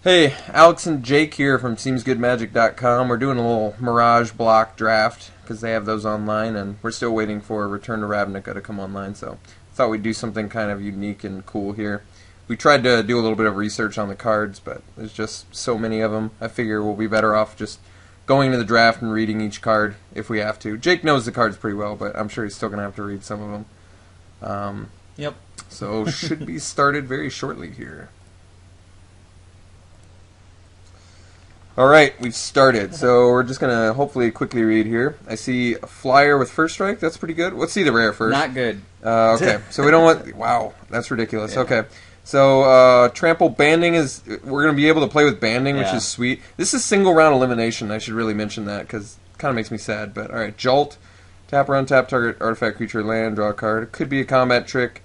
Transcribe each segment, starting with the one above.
Hey, Alex and Jake here from SeemsGoodMagic.com. We're doing a little Mirage block draft because they have those online, and we're still waiting for Return to Ravnica to come online, so thought we'd do something kind of unique and cool here. We tried to do a little bit of research on the cards, but there's just so many of them. I figure we'll be better off just going to the draft and reading each card if we have to. Jake knows the cards pretty well, but I'm sure he's still going to have to read some of them. Yep. So should be started very shortly here. Alright, we've started. So we're just going to hopefully quickly read here. I see a flyer with first strike. That's pretty good. Let's see the rare first. Not good. Okay, so we don't want... Wow, that's ridiculous. Yeah. Okay. So, trample banding is... We're going to be able to play with banding, which Yeah. is sweet. This is single round elimination. I should really mention that, because it kind of makes me sad. But, alright, Jolt. Tap or untap target artifact, creature, land, draw a card. It could be a combat trick.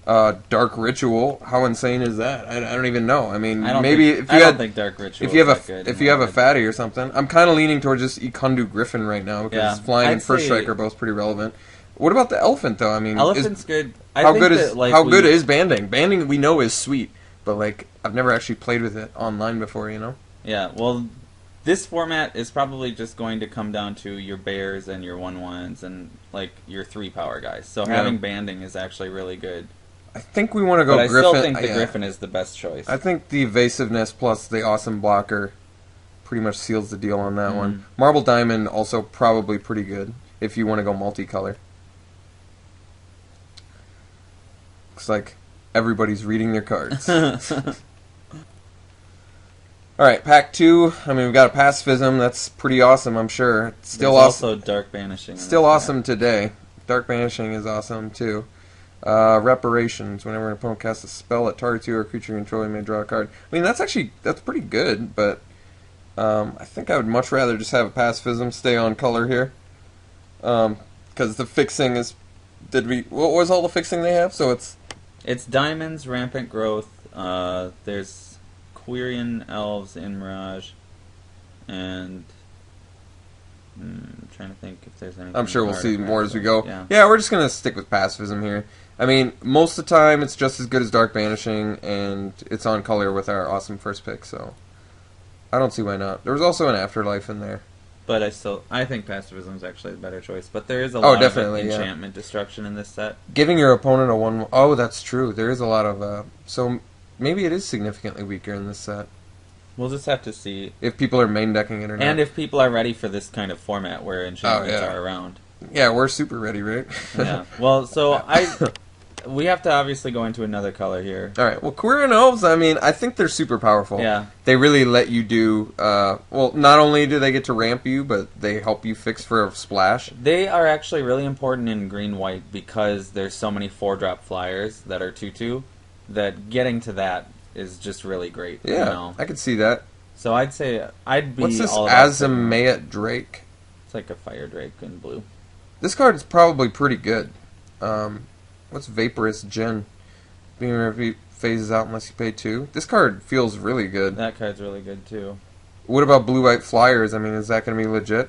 Dark Ritual. How insane is that? I don't even know. I mean, maybe if you don't think Dark Ritual. if you have is that good if you have a fatty or something. I'm kind of leaning towards just Ikundu Griffin right now because Yeah. flying I'd and first say- strike are both pretty relevant. What about the elephant though? I mean, Elephant's good. how good is banding? Banding we know is sweet, but like I've never actually played with it online before. You know. Yeah. Well, this format is probably just going to come down to your bears and your 1/1s and like your 3-power guys. So having banding is actually really good. I think we want to go But Griffin. I still think the yeah. Griffin is the best choice. I think the evasiveness plus the awesome blocker pretty much seals the deal on that Mm-hmm. one. Marble Diamond also probably pretty good if you want to go multicolor. Looks like everybody's reading their cards. Alright, pack 2. I mean, we've got a pacifism. That's pretty awesome, I'm sure. It's still There's awesome. also Dark Banishing. Still awesome today. Dark Banishing is awesome, too. Reparations. Whenever an opponent casts a spell at target 2 or creature you control, you may draw a card. I mean, that's pretty good, but I think I would much rather just have a pacifism stay on color here. Because the fixing is... What was all the fixing they have? So It's diamonds, rampant growth. There's Quirion elves in Mirage, and I'm trying to think if there's anything. I'm sure we'll see more as we go. Yeah. We're just going to stick with pacifism here. I mean, most of the time it's just as good as Dark Banishing, and it's on color with our awesome first pick, so I don't see why not. There was also an Afterlife in there. But I think pacifism is actually the better choice. But there is a lot definitely, of yeah. enchantment destruction in this set. Giving your opponent a 1... Oh, that's true. There is a lot of... So maybe it is significantly weaker in this set. We'll just have to see. If people are main decking it or not. And if people are ready for this kind of format where enchantments are around. Yeah, we're super ready, right? Yeah. Well, so we have to obviously go into another color here. Alright, well, Quirion Elves, I mean, I think they're super powerful. Yeah. They really let you do... well, not only do they get to ramp you, but they help you fix for a splash. They are actually really important in green-white because there's so many 4-drop flyers that are 2/2 that getting to that is just really great. Yeah, you know? I could see that. So I'd say I'd be What's this all about Azameat Drake? It's like a fire drake in blue. This card is probably pretty good. What's Vaporous Gin? Being repeat phases out unless you pay 2. This card feels really good. That card's really good too. What about Blue-White Flyers? I mean, is that going to be legit?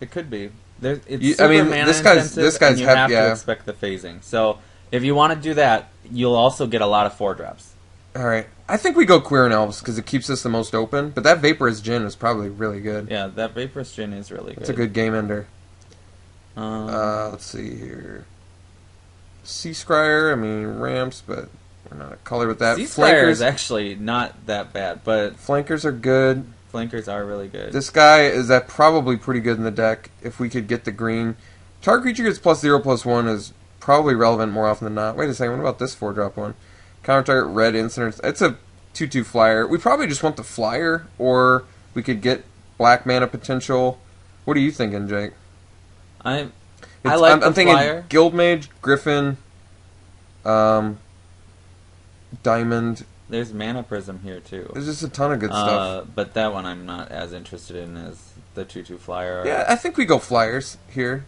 It could be. It's You- super I mean, mana this guy's- intensive, this guy's and you hep- have yeah. to expect the phasing. So if you want to do that, you'll also get a lot of 4-drops. Alright. I think we go Quirion Elves because it keeps us the most open, but that Vaporous Gin is probably really good. Yeah, that Vaporous Gin is really good. It's a good game ender. Um, Let's see here. Sea Scryer, I mean, ramps, but we're not a color with that. Seaspire is actually not that bad, but Flankers are good. flankers are really good. This guy is probably pretty good in the deck if we could get the green. Target creature gets +0/+1 is probably relevant more often than not. Wait a second, what about this 4-drop one? Counter target red incidents. It's a 2/2 flyer. We probably just want the flyer, or we could get black mana potential. What are you thinking, Jake? I like I'm the thinking flyer. Guildmage, Griffin, Diamond. There's Mana Prism here too. There's just a ton of good stuff. But that one I'm not as interested in as the 2/2 flyer. Yeah, I think we go flyers here.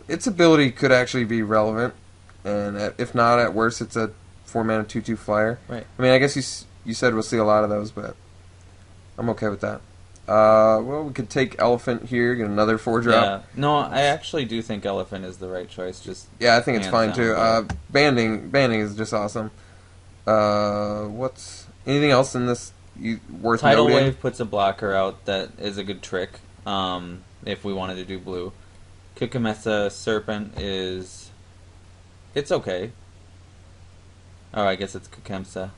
Its ability could actually be relevant, and if not, at worst, it's a 4-mana 2/2 flyer. Right. I mean, I guess you said we'll see a lot of those, but I'm okay with that. Well, we could take Elephant here, get another 4-drop. Yeah. No, I actually do think Elephant is the right choice. Just Yeah, I think it's hands fine down, too. yeah. Banding is just awesome. What's anything else in this worth Tidal noting? Wave puts a blocker out that is a good trick. If we wanted to do blue, Kukumesa Serpent is, it's okay. Oh, I guess it's Kukemsa.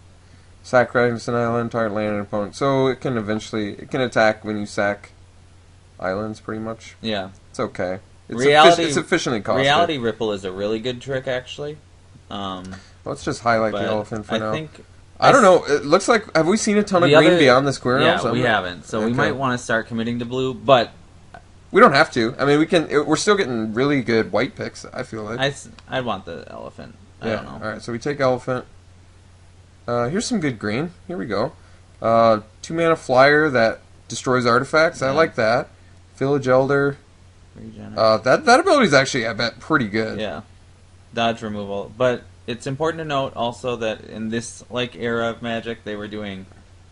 Sack Crags an island, target land an opponent. So it can attack when you sack islands, pretty much. Yeah. It's okay. It's Reality, efficiently costed. Reality Ripple is a really good trick, actually. Let's just highlight the elephant for now. I don't know. It looks like, have we seen a ton of green beyond the square elves? Yeah, we haven't. So we might want to start committing to blue, but we don't have to. I mean, we can. We're still getting really good white picks, I feel like. I'd want the elephant. I don't know. All right, so we take elephant. Here's some good green. Here we go. 2-mana flyer that destroys artifacts. I like that. Village Elder. That ability is actually, I bet, pretty good. Yeah. Dodge removal. But it's important to note also that in this era of Magic, they were doing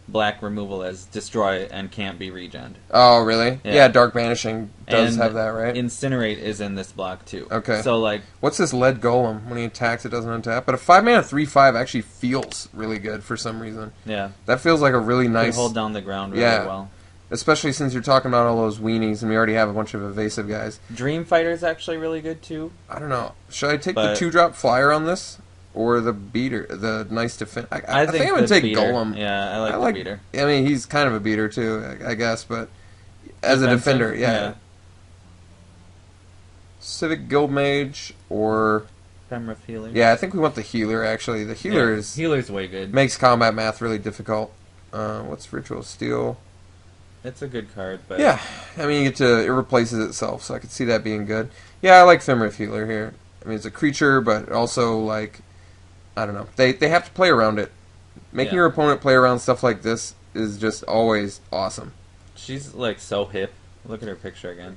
black removal as destroy and can't be regened. Oh, really? Yeah, Dark Banishing does have that, right? Incinerate is in this block too. Okay. So what's this lead golem? When he attacks, it doesn't untap. But a 5-mana 3/5 actually feels really good for some reason. Yeah. That feels like a really nice. Can hold down the ground really well. Especially since you're talking about all those weenies, and we already have a bunch of evasive guys. Dream Fighter's actually really good too. I don't know. Should I take the 2-drop flyer on this? Or the beater, the nice defense. I think I'm going to take beater. Golem. Yeah, I like the beater. I mean, he's kind of a beater too, I guess, but as a defender, yeah. Civic Guildmage or Femrith Healer. Yeah, I think we want the healer, actually. The healer healer's way good. Makes combat math really difficult. What's Ritual Steel? It's a good card, but yeah, I mean, it replaces itself, so I could see that being good. Yeah, I like Femrith Healer here. I mean, it's a creature, but also, I don't know. They have to play around it. Making your opponent play around stuff like this is just always awesome. She's so hip. Look at her picture again.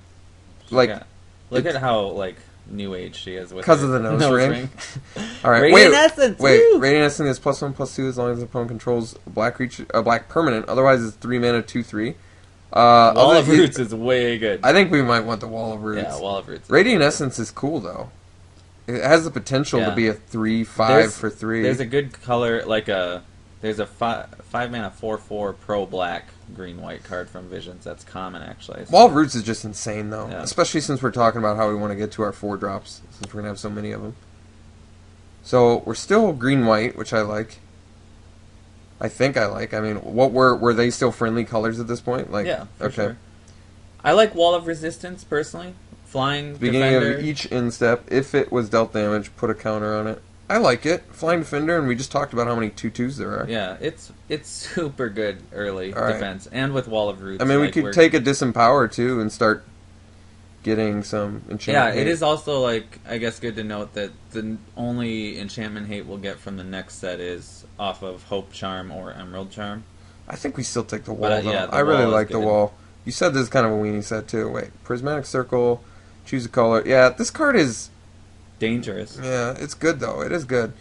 Look at how new age she is with because of the nose ring. All right, Radiant Essence. Wait. Radiant Essence is +1/+2 as long as the opponent controls a black creature, a black permanent. Otherwise, it's 3-mana 2/3. Wall of Roots is way good. I think we might want the Wall of Roots. Yeah, Wall of Roots. Radiant Essence is cool though. It has the potential to be a 3/5 for 3. There's a good color, there's a 5-mana 4/4 pro black green white card from Visions that's common actually. So. Wall of Roots is just insane though, yeah. Especially since we're talking about how we want to get to our 4-drops since we're gonna have so many of them. So we're still green white, which I like. I think I like. I mean, what were they still friendly colors at this point? Yeah, for sure. I like Wall of Resistance personally. Flying Beginning Defender. of each instep, if it was dealt damage, put a counter on it. I like it. Flying Defender, and we just talked about how many 2/2s there are. Yeah, it's super good early defense, and with Wall of Roots. I mean, we could take a Disempower too and start getting some enchantment. Yeah, it is also I guess good to note that the only enchantment hate we'll get from the next set is off of Hope Charm or Emerald Charm. I think we still take the wall though. Yeah, I really like the wall. You said this is kind of a weenie set too. Wait, Prismatic Circle, choose a color. Yeah, this card is dangerous. Yeah, it's good though. It is good.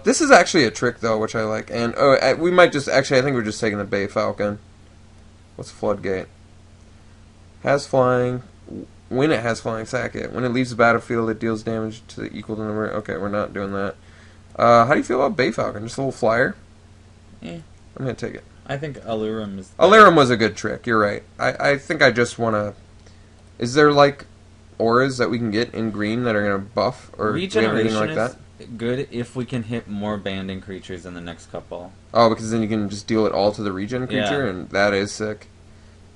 This is actually a trick though, which I like. And we might just I think we're just taking the Bay Falcon. What's Floodgate? Has flying. When it has flying, sack it. When it leaves the battlefield, it deals damage to the equal to the number. Okay, we're not doing that. How do you feel about Bay Falcon? Just a little flyer? Yeah. I'm going to take it. I think Alurum is... Alurum was a good trick. You're right. I think I just want to... Is there, auras that we can get in green that are going to buff? Or Regeneration like that? is good if we can hit more banding creatures in the next couple. Oh, because then you can just deal it all to the regen creature? And that is sick.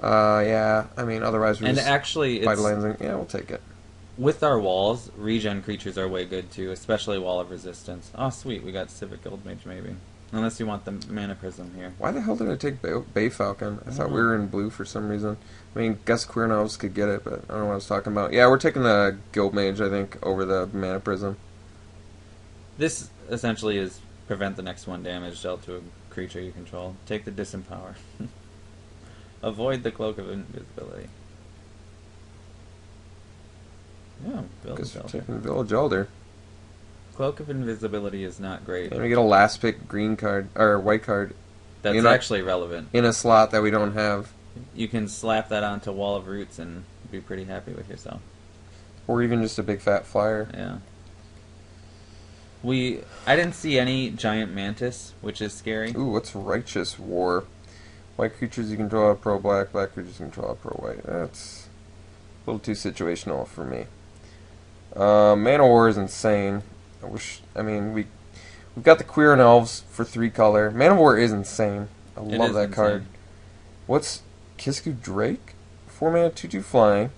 Yeah, I mean, otherwise we're just actually, vitalizing. Yeah, we'll take it. With our walls, regen creatures are way good too, especially Wall of Resistance. Oh, sweet, we got Civic Guildmage maybe. Unless you want the Mana Prism here. Why the hell did I take Bay Falcon? I thought we were in blue for some reason. I mean, guess Queer Novs could get it, but I don't know what I was talking about. Yeah, we're taking the Guildmage, I think, over the Mana Prism. This essentially is prevent the next one damage dealt to a creature you control. Take the Disempower. Avoid the Cloak of Invisibility. Yeah, Village Elder. Taking Village Elder. Cloak of Invisibility is not great. And we get a last pick green card, or white card. That's actually relevant. In a slot that we don't have. You can slap that onto Wall of Roots and be pretty happy with yourself. Or even just a big fat flyer. Yeah. I didn't see any Giant Mantis, which is scary. Ooh, what's Righteous War? White creatures you control have pro black. Black creatures you control have pro white. That's a little too situational for me. Mana War is insane. I mean, we've got the Queer and Elves for 3 color. Mana War is insane. I love that card. What's Kisku Drake? 4 mana, 2/2 flying.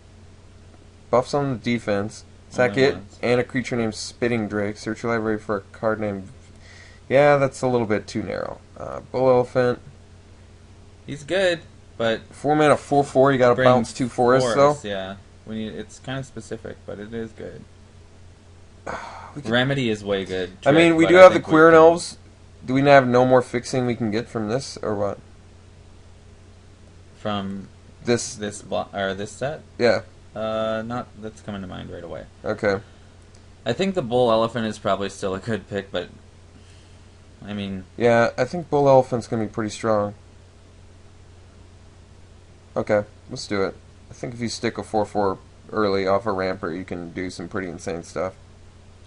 Buffs on the defense. Sack it, and a creature named Spitting Drake. Search your library for a card named... Yeah, that's a little bit too narrow. Bull Elephant. He's good, but... 4 mana, 4/4. You gotta bounce 2 forests, though. Yeah, it's kind of specific, but it is good. Remedy is way good. I mean, we do have the Queer and Elves. Do we have no more fixing we can get from this, or what? From this set? Yeah. Not that's coming to mind right away. Okay. I think the Bull Elephant is probably still a good pick, but I mean... Yeah, I think Bull Elephant's going to be pretty strong. Okay, let's do it. I think if you stick a 4/4 early off a ramper, you can do some pretty insane stuff.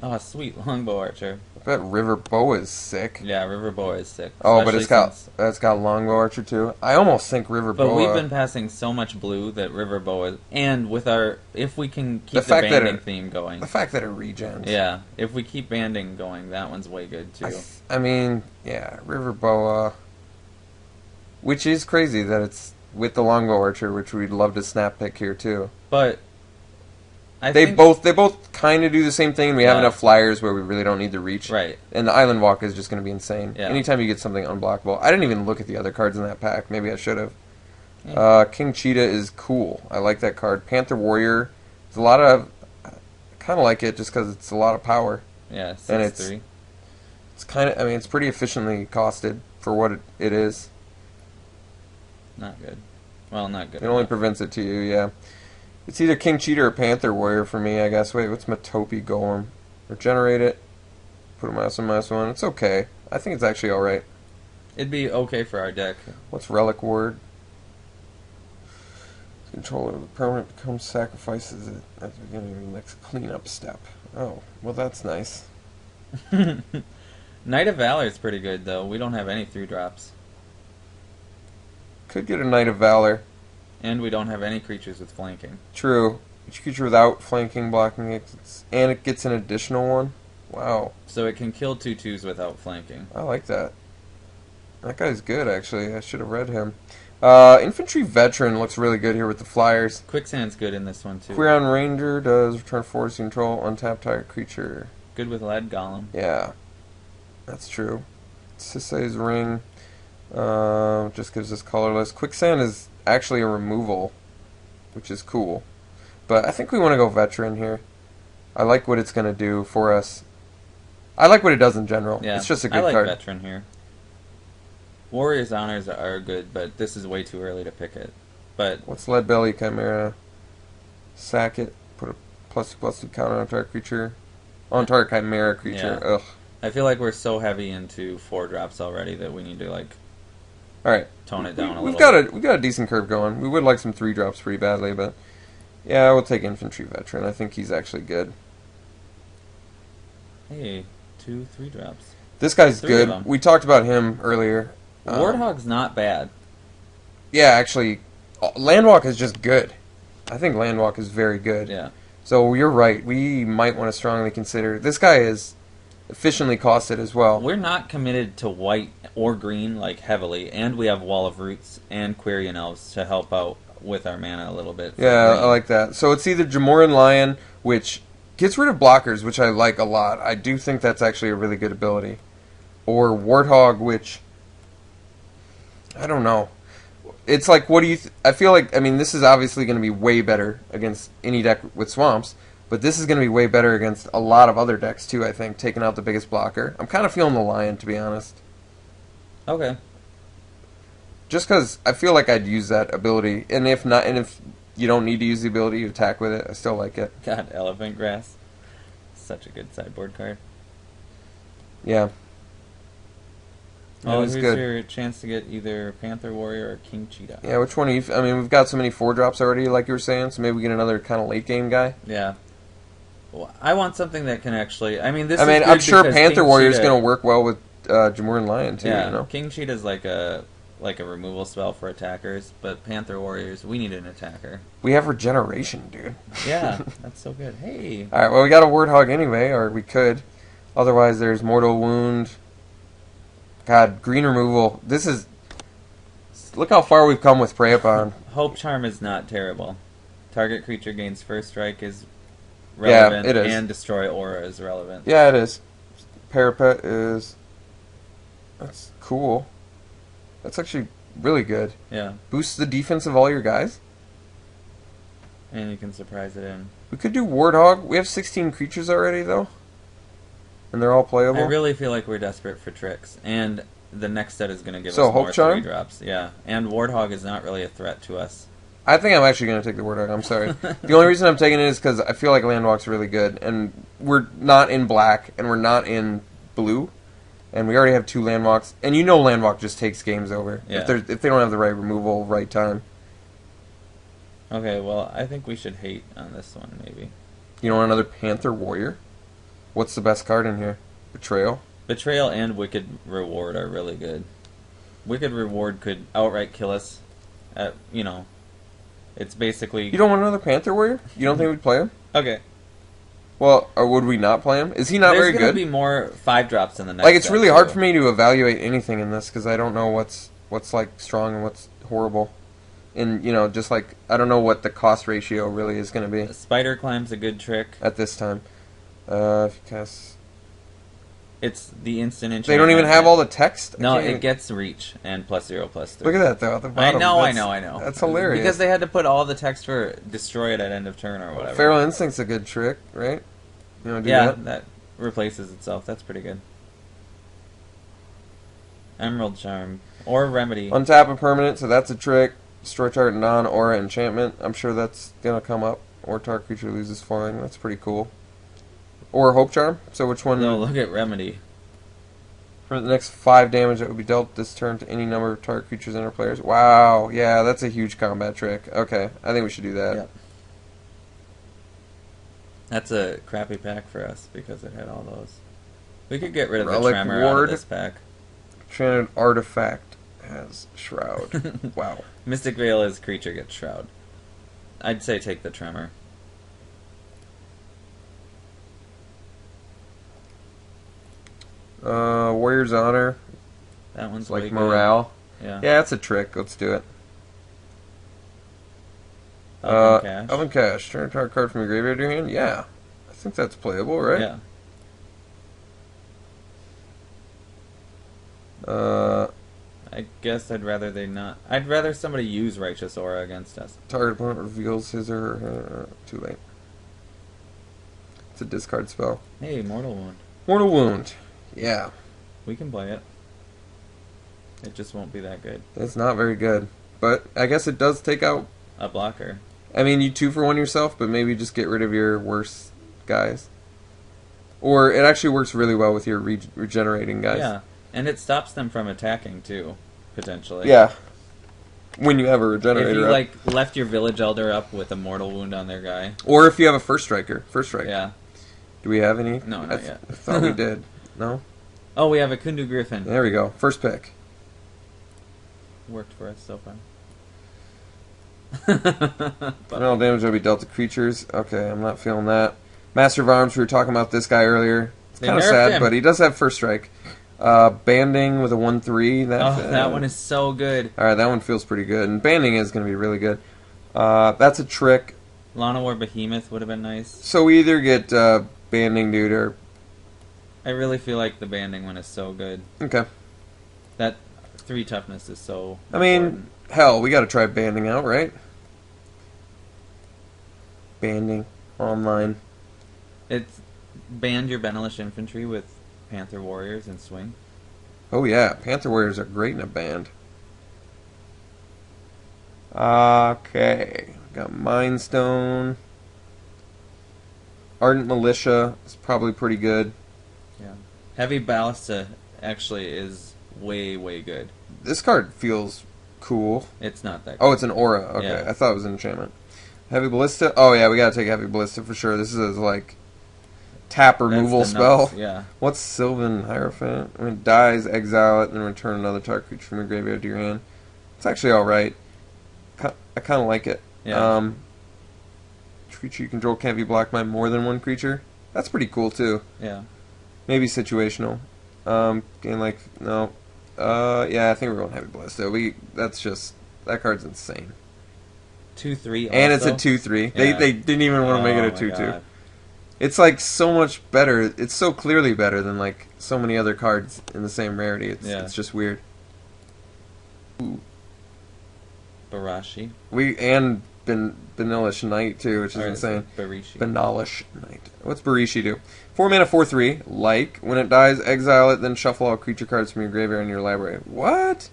Oh, sweet Longbow Archer. I bet River Boa is sick. Yeah, River Boa is sick. Oh, but it's got Longbow Archer too. I almost think River Boa. But we've been passing so much blue that River Boa, and with if we can keep the banding theme going. The fact that it regens. Yeah, if we keep banding going, that one's way good too. I mean, yeah, River Boa, which is crazy that it's with the Longbow Archer, which we'd love to snap pick here too. But they both kind of do the same thing. We have enough flyers where we really don't need to reach. Right. And the Island Walk is just going to be insane. Yeah. Anytime you get something unblockable. I didn't even look at the other cards in that pack. Maybe I should have. Yeah. King Cheetah is cool. I like that card. Panther Warrior. There's a lot of... I kind of like it just because it's a lot of power. Yeah, 6/3. It's kind of... I mean, it's pretty efficiently costed for what it is. Not good. Well, not good. It only prevents it to you, yeah. It's either King Cheetah or Panther Warrior for me, I guess. Wait, what's Matopi Golem? Regenerate it. Put a -1/-1. It's okay. I think it's actually alright. It'd be okay for our deck. What's Relic Ward? Controller of the permanent becomes sacrifices it at the beginning of the next cleanup step. Oh, well that's nice. Knight of Valor is pretty good, though. We don't have any 3-drops. Could get a Knight of Valor. And we don't have any creatures with flanking. True. Each creature without flanking, blocking, and it gets an additional one. Wow. So it can kill 2/2s without flanking. I like that. That guy's good, actually. I should have read him. Infantry Veteran looks really good here with the flyers. Quicksand's good in this one, too. Queer Ranger does return force control, untap target creature. Good with Lead Golem. Yeah. That's true. Sisei's Ring just gives us colorless. Quicksand is actually a removal, which is cool. But I think we want to go Veteran here. I like what it's going to do for us. I like what it does in general. Yeah, it's just a good card. card. Veteran here. Warrior's Honors are good, but this is way too early to pick it. But what's Lead Belly Chimera? Sack it. Put a +2/+2 counter on target creature. On target Chimera creature. Yeah. Ugh. I feel like we're so heavy into 4-drops already that we need to all right, tone it down a little. We've got a decent curve going. We would like some 3-drops pretty badly, but yeah, we'll take Infantry Veteran. I think he's actually good. Hey, 2 3-drops. This guy's good. We talked about him earlier. Warthog's not bad. Yeah, actually, Landwalk is just good. I think Landwalk is very good. Yeah. So you're right. We might want to strongly consider. This guy is efficiently costed as well. We're not committed to white or green heavily, and we have Wall of Roots and Quirion Elves to help out with our mana a little bit. Yeah, I like that. So it's either Jamoran Lion, which gets rid of blockers, which I like a lot. I do think that's actually a really good ability. Or Warthog, which I don't know. It's like, what do you... I feel like, this is obviously going to be way better against any deck with Swamps, but this is going to be way better against a lot of other decks, too, I think, taking out the biggest blocker. I'm kind of feeling the Lion, to be honest. Okay. Just because I feel like I'd use that ability, and if you don't need to use the ability, you attack with it, I still like it. God, Elephant Grass. Such a good sideboard card. Yeah. Oh, here's your chance to get either Panther Warrior or King Cheetah. Yeah, which one are you... we've got so many 4-drops already, like you were saying, so maybe we get another kind of late-game guy. Yeah. Well, I want something that can actually... I'm sure Panther Warrior is going to work well with Jamoran Lion, too, yeah, you know? King Cheetah's like a like a removal spell for attackers, but Panther Warriors, we need an attacker. We have regeneration, dude. Yeah, that's so good. Hey. Alright, well, we got a Warthog anyway, or we could. Otherwise, there's Mortal Wound. God, green removal. This is... Look how far we've come with Prey Upon. Hope Charm is not terrible. Target creature gains first strike is relevant, yeah, it is. And destroy aura is relevant. Yeah, it is. Parapet is... That's cool. That's actually really good. Yeah. Boosts the defense of all your guys. And you can surprise it in. We could do Warthog. We have 16 creatures already, though. And they're all playable. I really feel like we're desperate for tricks. And the next set is going to give So, us more Hope Charm? 3-drops. Yeah. And Warthog is not really a threat to us. I think I'm actually going to take the Warthog. I'm sorry. The only reason I'm taking it is because I feel like Landwalk's really good. And we're not in black, and we're not in blue. And we already have 2 Landwalks. And you know Landwalk just takes games over. Yeah. If they don't have the right removal, right time. Okay, well, I think we should hate on this one, maybe. You know another Panther Warrior? What's the best card in here? Betrayal? Betrayal and Wicked Reward are really good. Wicked Reward could outright kill us. It's basically... You don't want another Panther Warrior? You don't think we'd play him? Okay. Well, or would we not play him? Is he not very good? There's going to be more 5-drops in the next Like, it's set, really too. hard for me to evaluate anything in this because I don't know what's like strong and what's horrible. And, just like, I don't know what the cost ratio really is going to be Spider Climb's a good trick. at this time. If you cast... It's the instant enchantment. They don't even have all the text? No, I can't it even- gets reach and +0/+3. Look at that, though, at the I bottom. know. That's hilarious. Because they had to put all the text for destroy it at end of turn or whatever. Feral Instinct's a good trick, right? You want to do Yeah, that? that replaces itself. That's pretty good. Emerald Charm. Or Remedy. Untap a permanent, so that's a trick. Destroy target non-aura enchantment. I'm sure that's going to come up. Or target creature loses flying. That's pretty cool. Or Hope Charm. So which one? No, look at Remedy. For the next 5 damage that would be dealt this turn to any number of target creatures and or players. Wow. Yeah, that's a huge combat trick. Okay, I think we should do that. Yep. That's a crappy pack for us because it had all those. We could get rid of the Relic Tremor out Ward. of this pack. Enchanted Artifact has Shroud. Wow. Mystic Veil is creature gets Shroud. I'd say take the Tremor. Warrior's Honor. That one's It's like way morale. good. Yeah. Yeah, that's a trick. Let's do it. Elven Cash. Elven Cash. Turn a target card from your graveyard to your hand. Yeah. I think that's playable, right? Yeah. I guess I'd rather they not. I'd rather somebody use Righteous Aura against us. Target opponent reveals his or her... too late. It's a discard spell. Hey, Mortal Wound. Mortal Wound. Yeah. We can play it. It just won't be that good. It's not very good. But I guess it does take out... A blocker. I mean, you 2-for-1 yourself, but maybe just get rid of your worst guys. Or it actually works really well with your regenerating guys. Yeah, and it stops them from attacking too, potentially. Yeah. When you have a regenerator If you up. left your Village Elder up with a Mortal Wound on their guy. Or if you have a first striker. First strike. Yeah. Do we have any? No, not yet. I thought we did. No? Oh, we have a Kundu Griffin. There we go. First pick. Worked for us so far. Final damage will be dealt to creatures. Okay, I'm not feeling that. Master of Arms, we were talking about this guy earlier. It's They kind of nerfed sad, him. but he does have first strike. Banding with a 1/3. That one is so good. Alright, that one feels pretty good. And banding is going to be really good. That's a trick. Lana War Behemoth would have been nice. So we either get banding dude or... I really feel like the banding one is so good. Okay. That 3 toughness is so I mean, important. hell, we got to try banding out, right? Banding. Online. It's band your Benelish Infantry with Panther Warriors and swing. Oh yeah, Panther Warriors are great in a band. Okay. Got Mind Stone. Ardent Militia is probably pretty good. Yeah. Heavy Ballista actually is way, way good. This card feels cool. It's not that good. Oh, it's an aura. Okay, Yeah. I thought it was an enchantment. Heavy Ballista. Oh yeah, we gotta take Heavy Ballista for sure. This is like tap removal That's the spell. nuts, yeah. What's Sylvan Hierophant? When it dies, exile it, and return another target creature from your graveyard to your hand. It's actually alright. I kind of like it. Yeah. Creature you control can't be blocked by more than one creature. That's pretty cool, too. Yeah. Maybe situational. Gain like, no. Yeah, I think we're going Heavy Blast, though. That card's insane. 2/3 also? And it's a 2/3. Yeah. They didn't even want to make it a 2/2. It's like so much better. It's so clearly better than like so many other cards in the same rarity. It's just weird. Ooh. Barashi. And Benilish Knight too, which is insane. Barishi. Benalish Knight. What's Barishi do? 4 mana, 4/3. Like when it dies, exile it, then shuffle all creature cards from your graveyard in your library. What?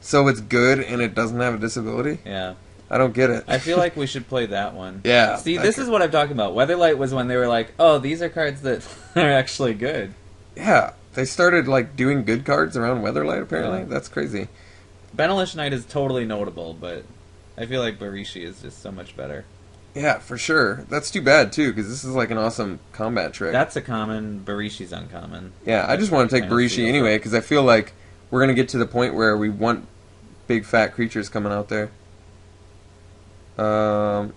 So it's good and it doesn't have a disability? Yeah. I don't get it. I feel like we should play that one. Yeah. See, this is what I'm talking about. Weatherlight was when they were like, oh, these are cards that are actually good. Yeah. They started like doing good cards around Weatherlight, apparently. Yeah. That's crazy. Benelish Knight is totally notable, but I feel like Barishi is just so much better. Yeah, for sure. That's too bad, too, because this is like an awesome combat trick. That's a common. Barishi's uncommon. Yeah, I just want to take Barishi anyway, because I feel like we're going to get to the point where we want big fat creatures coming out there. Benelish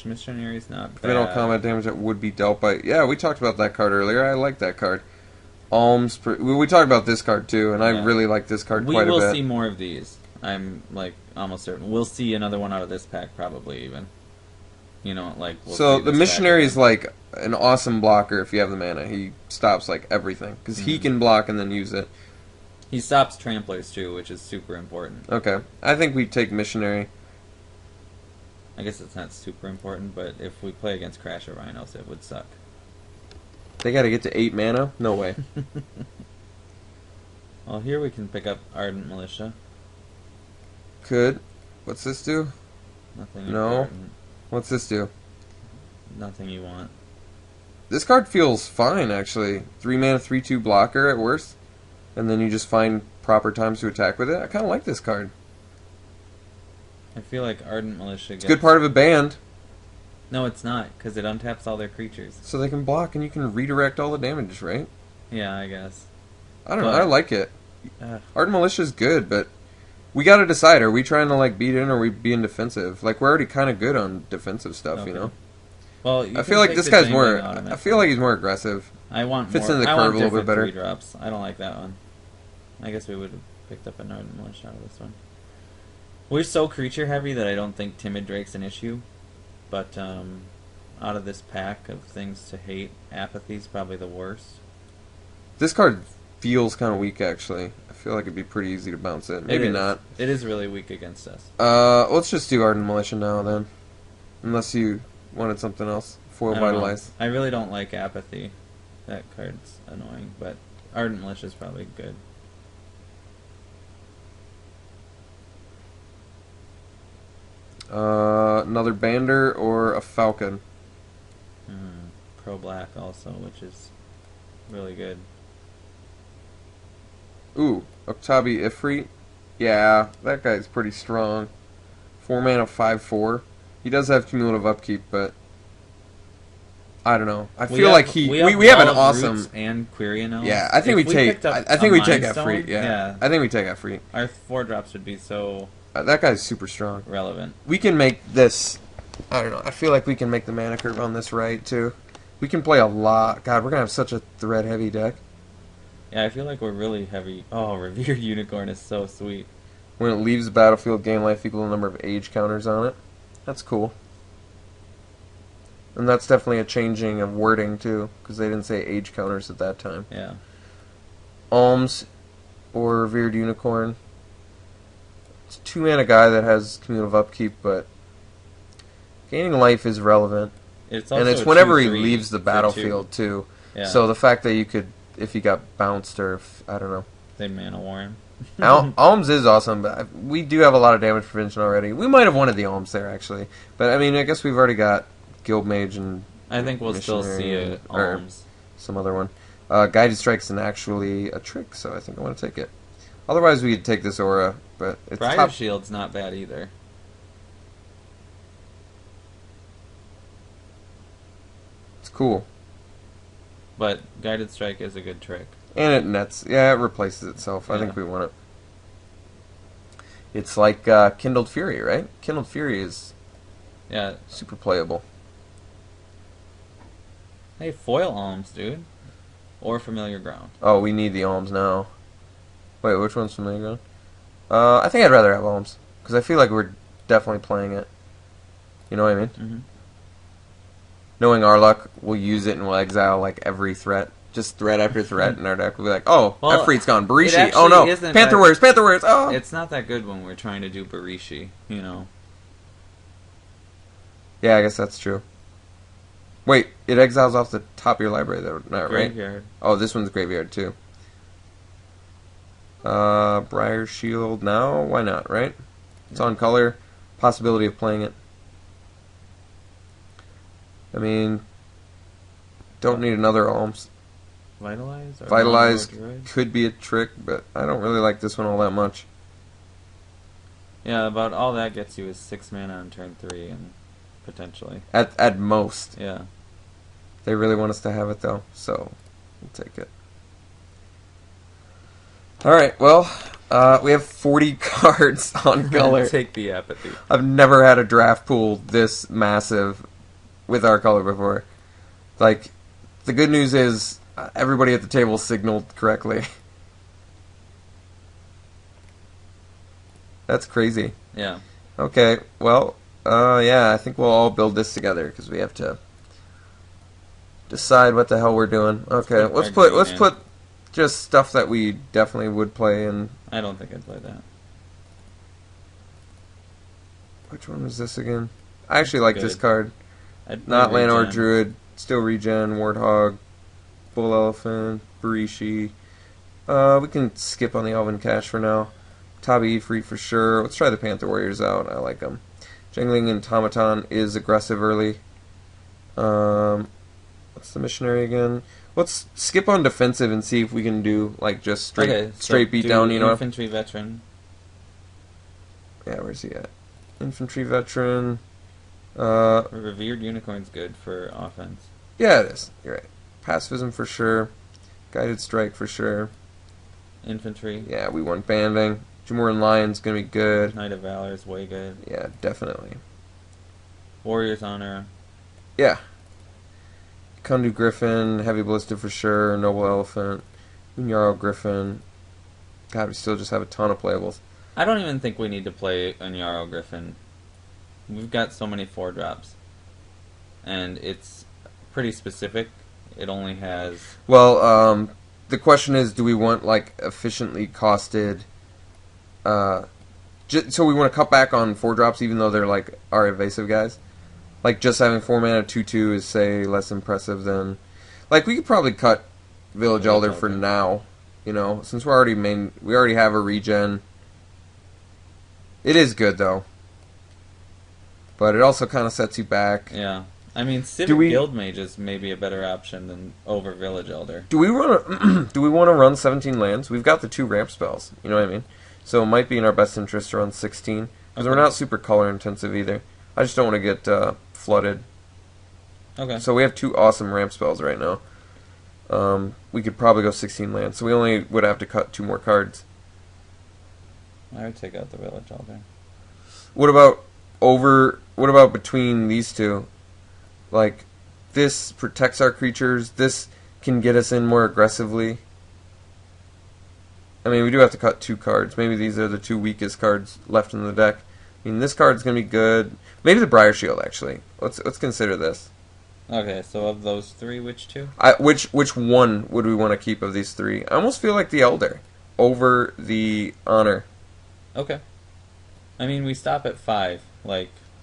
Missionary is not bad. Fatal combat damage that would be dealt by... Yeah, we talked about that card earlier. I like that card. Alms... We talked about this card, too, and I really like this card quite a bit. We will see more of these. I'm, like, almost certain. We'll see another one out of this pack, probably, even. You know, like... So, the Missionary is, like, an awesome blocker if you have the mana. He stops, like, everything. Because he can block and then use it. He stops Tramplers, too, which is super important. Okay. I think we take Missionary. I guess it's not super important, but if we play against Crasher Rhinos, it would suck. They gotta get to 8 mana? No way. Well, here we can pick up Ardent Militia. Could. What's this do? Nothing No. important. What's this do? Nothing you want. This card feels fine, actually. 3 mana, 3/2 blocker at worst. And then you just find proper times to attack with it. I kind of like this card. I feel like Ardent Militia It's a good part of a band. No, it's not, because it untaps all their creatures. So they can block and you can redirect all the damage, right? Yeah, I guess. I don't know. I like it. Uh, Ardent Militia is good, but we got to decide. Are we trying to like beat in or are we being defensive? Like, we're already kind of good on defensive stuff, you know? Well, I feel like this guy's more... I feel like he's more aggressive. I want Fits more, into the I curve want a little bit better. 3-drops. I don't like that one. I guess we would have picked up an Ardent Militia out of this one. We're so creature heavy that I don't think Timid Drake's an issue. But out of this pack of things to hate, Apathy's probably the worst. This card feels kind of weak, actually. I feel like it'd be pretty easy to bounce it. Maybe not. It is really weak against us. Let's just do Ardent Militia now, then. Unless you wanted something else. Foil Vitalize. I really don't like Apathy. That card's annoying, but Ardent Militia is probably good. Another Bander or a Falcon. Pro Black also, which is really good. Ooh, Octabi Ifrit. Yeah, that guy's pretty strong. 4 mana, 5/4. He does have cumulative upkeep, but I don't know. I feel like we have an awesome Roots and Quirion. Yeah, I think we take Ifrit. Yeah, I think we take Ifrit. Our 4-drops would be so that guy's super strong. relevant. We can make this. I don't know. I feel like we can make the mana curve on this right too. We can play a lot. God, we're gonna have such a thread-heavy deck. Yeah, I feel like we're really heavy. Oh, Revered Unicorn is so sweet. When it leaves the battlefield, gain life equal to the number of age counters on it. That's cool. And that's definitely a changing of wording too, because they didn't say age counters at that time. Yeah. Alms or Revered Unicorn. It's a 2 mana guy that has cumulative upkeep, but gaining life is relevant. It's and it's whenever he leaves the battlefield too. Yeah. So the fact that you could, if he got bounced or if, I don't know. They mana war him. Alms is awesome, but we do have a lot of damage prevention already. We might have wanted the Alms there actually, but I mean, I guess we've already got Guild Mage and I think we'll still see it. Alms. Some other one. Guided Strike's actually a trick, so I think I want to take it. Otherwise, we could take this Aura, but it's Briar Shield's not bad either. It's cool. But Guided Strike is a good trick. And it nets. Yeah, it replaces itself. I think we want it. It's like Kindled Fury, right? Kindled Fury is Yeah. super playable. Hey, foil alms, dude. Or familiar ground. Oh, we need the alms now. Wait, which one's familiar ground? I think I'd rather have alms because I feel like we're definitely playing it. You know what I mean? Mm-hmm. Knowing our luck, we'll use it and we'll exile like every threat. Just threat after threat in our deck. We'll be like, oh, Well, Efreet's gone. it Barishi. actually Oh no. isn't Panther that- Warriors. Panther Warriors. Oh. It's not that good when we're trying to do Barishi, you know. Yeah, I guess that's true. Wait, it exiles off the top of your library though, not right? Graveyard. Oh, this one's graveyard too. Briar Shield now? Why not, right? It's on color. Possibility of playing it. I mean, don't need another alms. Vitalize? Or Vitalize Longbow Druid? could be a trick, but I don't really like this one all that much. Yeah, about all that gets you is 6 mana on turn 3, and potentially. At most. Yeah. They really want us to have it though, so we'll take it. Alright, well, we have 40 cards on color. Take the apathy. I've never had a draft pool this massive with our color before. Like, the good news is everybody at the table signaled correctly. That's crazy. Yeah. Okay, well, yeah, I think we'll all build this together because we have to decide what the hell we're doing. Okay, let's put just stuff that we definitely would play in. I don't think I'd play that. Which one was this again? I actually like this Good. card. I'd play Not Llanowar Regen. Druid, still Regen, Warthog, Bull Elephant, Barishi. We can skip on the Elven Cache for now. Tabi Ifrit for sure. Let's try the Panther Warriors out. I like them. Jangling Automaton is aggressive early. What's the missionary again? Let's skip on defensive and see if we can do like just straight beat do down. You know? Infantry veteran. Yeah, where's he at? Infantry veteran. Revered Unicorn's good for offense. Yeah, it is. You're right. Pacifism for sure. Guided Strike for sure. Infantry. Yeah, we want banding. Jamuran Lion's gonna be good. Knight of Valor is way good. Yeah, definitely. Warrior's Honor. Yeah. Kundu Griffin, Heavy Ballista for sure, Noble Elephant, Unyaro Griffin. God, we still just have a ton of playables. I don't even think we need to play Unyaro Griffin. We've got so many 4-drops. And it's pretty specific. It only has... Well, the question is, do we want, like, efficiently costed... so we want to cut back on 4-drops even though they're, like, our evasive guys? Like, just having 4 mana 2/2 is, say, less impressive than... Like, we could probably cut Village Elder for now, you know, since we already have a regen. It is good, though. But it also kind of sets you back. Yeah. I mean, Civic Guildmage is maybe a better option than over Village Elder. Do we want to run 17 lands? We've got the 2 ramp spells, you know what I mean? So it might be in our best interest to run 16. Because we're not super color intensive either. I just don't want to get flooded. Okay. So we have 2 awesome ramp spells right now. We could probably go 16 lands, so we only would have to cut 2 more cards. I would take out the Village Elder. What about between these two? Like, this protects our creatures, this can get us in more aggressively. I mean, we do have to cut 2 cards. Maybe these are the 2 weakest cards left in the deck. I mean, this card's going to be good. Maybe the Briar Shield, actually. Let's consider this. Okay, so of those 3, which 2? Which one would we want to keep of these 3? I almost feel like the Elder over the Honor. Okay. I mean, we stop at 5,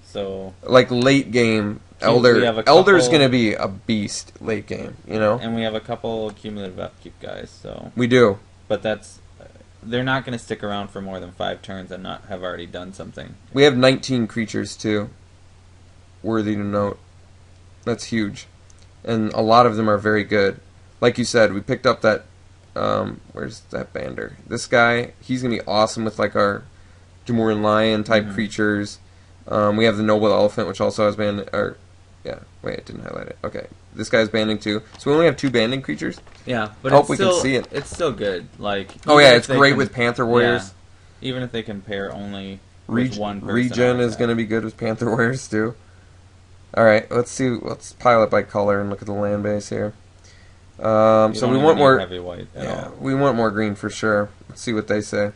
so... Like, late game, Elder's going to be a beast late game, you know? And we have a couple cumulative upkeep guys, so... We do. But that's... They're not going to stick around for more than 5 turns and not have already done something. We have 19 creatures, too. Worthy to note. That's huge. And a lot of them are very good. Like you said, we picked up that... where's that Bander? This guy, he's going to be awesome with, like, our Jamuran Lion type creatures. We have the Noble Elephant, which also has banding... Yeah, wait, it didn't highlight it. Okay. This guy's banding, too. So we only have 2 banding creatures? Yeah, but I hope we can see it. It's still good. Like, oh, yeah, it's great with Panther Warriors. even if they can pair only with one person. Regen is going to be good with Panther Wares too. Alright, let's see. Let's pile it by color and look at the land base here. So we want more heavy white at all. we want more green for sure. Let's see what they say.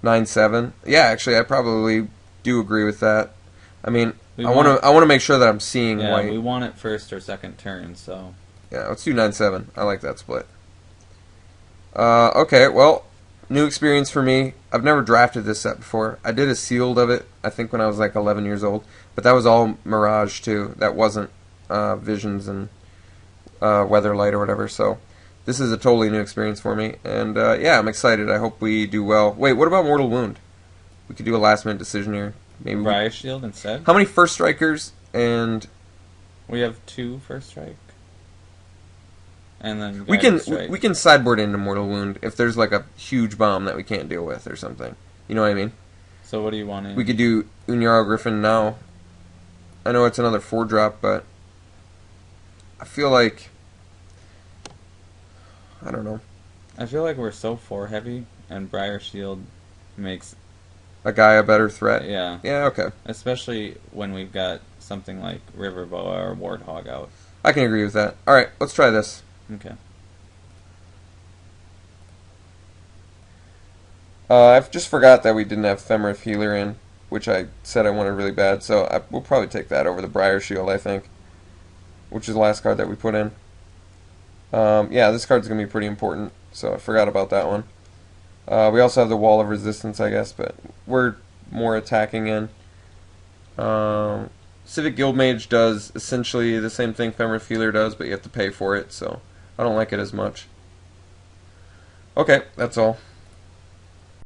9/7. Yeah, actually, I probably do agree with that. I mean, I want to make sure that I'm seeing white. We want it first or second turn, so yeah, let's do 9/7. I like that split. Okay, well, new experience for me. I've never drafted this set before. I did a sealed of it, I think, when I was like 11 years old, but that was all Mirage too. That wasn't Visions and Weatherlight or whatever. So this is a totally new experience for me, and yeah, I'm excited. I hope we do well. Wait, what about Mortal Wound? We could do a last-minute decision here. Maybe Briar Shield instead. How many first strikers? And we have 2 first strike, and then we can sideboard into Mortal Wound if there's like a huge bomb that we can't deal with or something. You know what I mean? So what do you want in? We could do Unyarl Griffin now. I know it's another 4-drop, but I feel like I don't know. I feel like we're so 4 heavy, and Briar Shield makes a guy a better threat. Yeah. Yeah, okay. Especially when we've got something like River Boa or Warthog out. I can agree with that. Alright, let's try this. Okay. I've just forgot that we didn't have Femorith Healer in, which I said I wanted really bad, so we'll probably take that over the Briar Shield, I think, which is the last card that we put in. Yeah, this card's going to be pretty important, so I forgot about that one. We also have the Wall of Resistance, I guess, but we're more attacking in. Civic Guildmage does essentially the same thing Femorith Healer does, but you have to pay for it, so I don't like it as much. Okay, that's all.